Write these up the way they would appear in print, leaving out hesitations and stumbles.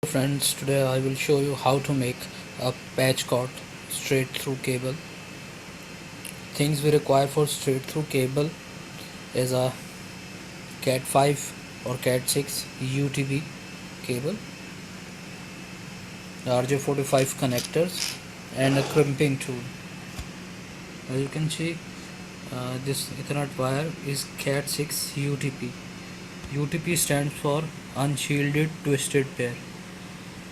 Friends, today I will show you how to make a patch cord straight through cable. Things we require for straight through cable is a Cat 5 or Cat 6 UTB cable, RJ45 connectors, and a crimping tool. As you can see, this Ethernet wire is Cat 6 UTP. UTP stands for Unshielded Twisted Pair.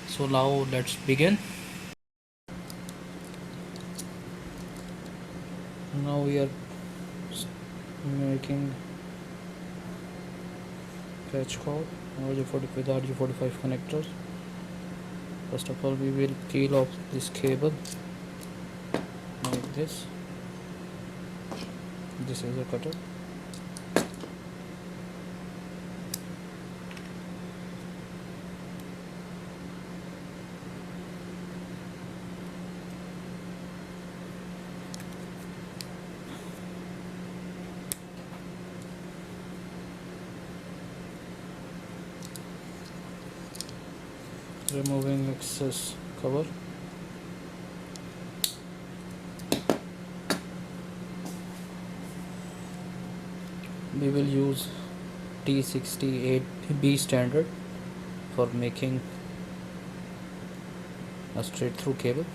So now let's begin. Now we are making patch cord RJ40 with RJ45 connectors. First of all, we will peel off this cable like this. This is a cutter. Removing excess cover. We will use T68B standard for making a straight through cable.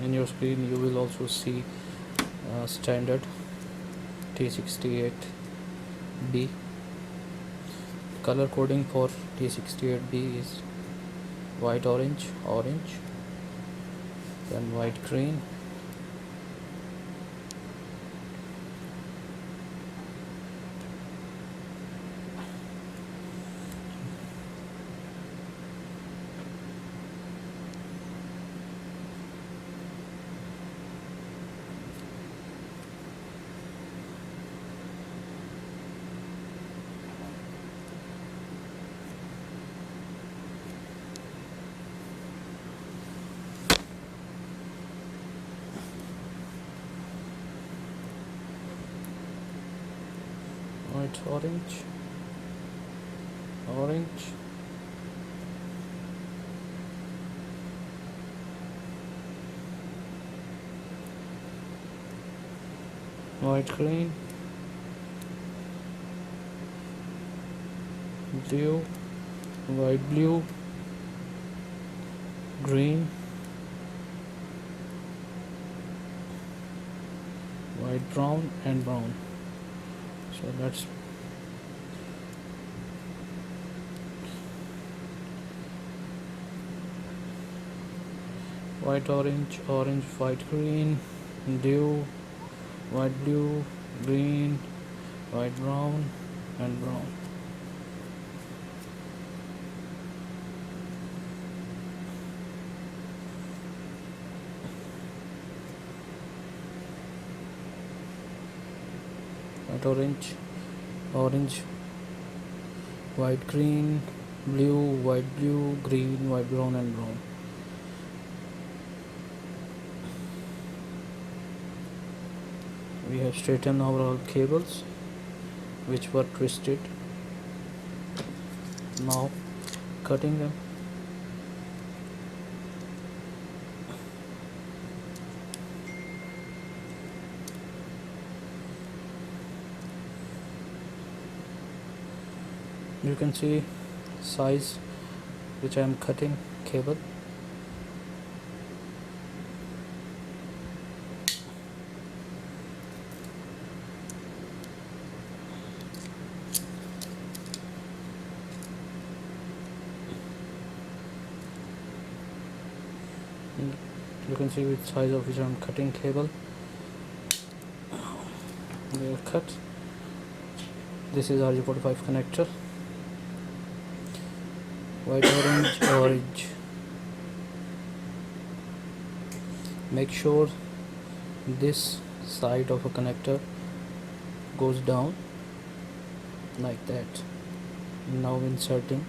In your screen you will also see standard T68B. Color coding for T68B is white orange, then white green, white orange, white green, blue, white blue, green, white brown, and brown. So let's white orange, white green, blue, white blue, green, white brown, and brown. White orange, white green, blue, white blue, green, white brown, and brown. We have straightened our all cables which were twisted. Now cutting them. You can see size which I am cutting cable. You can see which size of which I am cutting cable. They are cut. This is RJ45 connector. White orange. Make sure this side of a connector goes down like that. Now inserting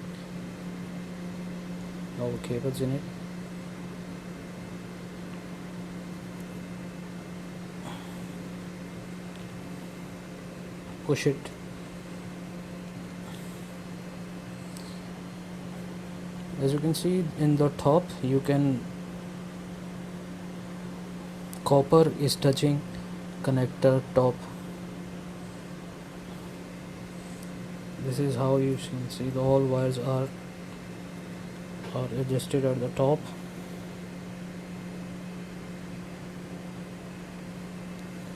our cables in it. Push it As you can see in the top, you can copper is touching connector top. This is how you can see the all wires are adjusted at the top.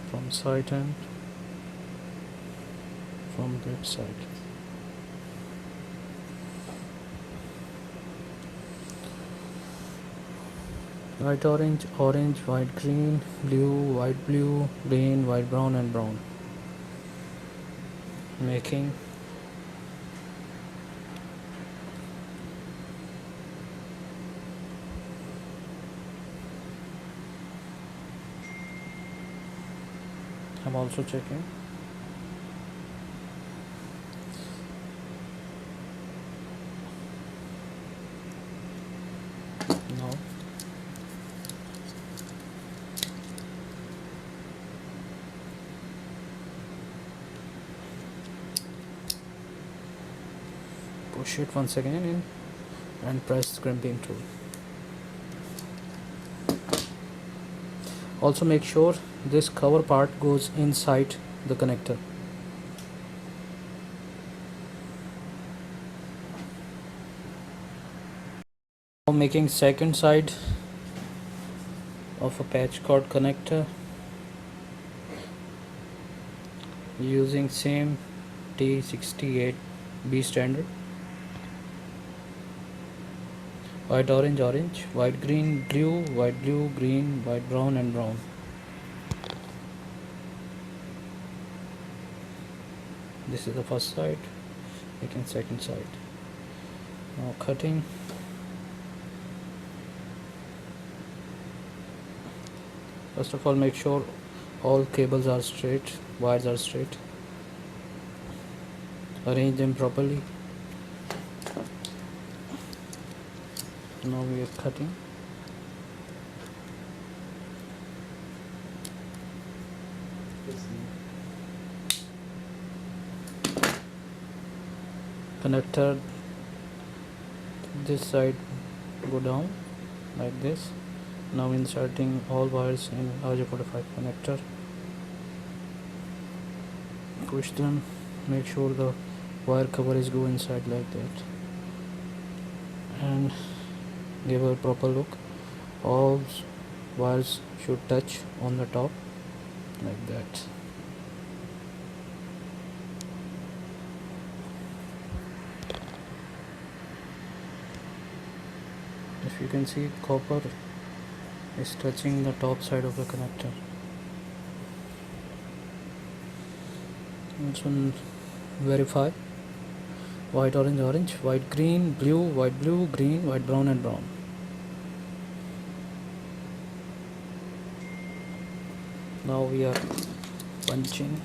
From side and from that side. White orange, orange, white green, blue, white blue, green, white brown and brown. Making I'm also checking. Now push it once again in and press crimping tool. Also make sure this cover part goes inside the connector. Now making second side of a patch cord connector using same T68B standard. White orange, orange, white green, blue, white blue, green, white brown and brown. This is the first side, making second side. Now cutting. First of all, make sure all cables are straight, wires are straight. Arrange them properly. Now we are cutting. Connector this side go down like this. Now inserting all wires in RJ45 connector. Push them, make sure the wire cover is go inside like that, and give a proper look. All wires should touch on the top like that. If you can see, copper is touching the top side of the connector. Also verify. White orange, orange, white green, blue, green, white brown and brown. Now we are punching.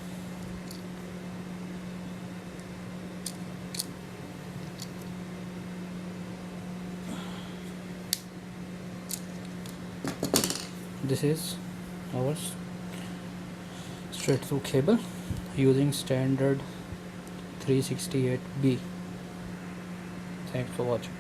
This is our straight through cable using standard 368B. Thanks for watching.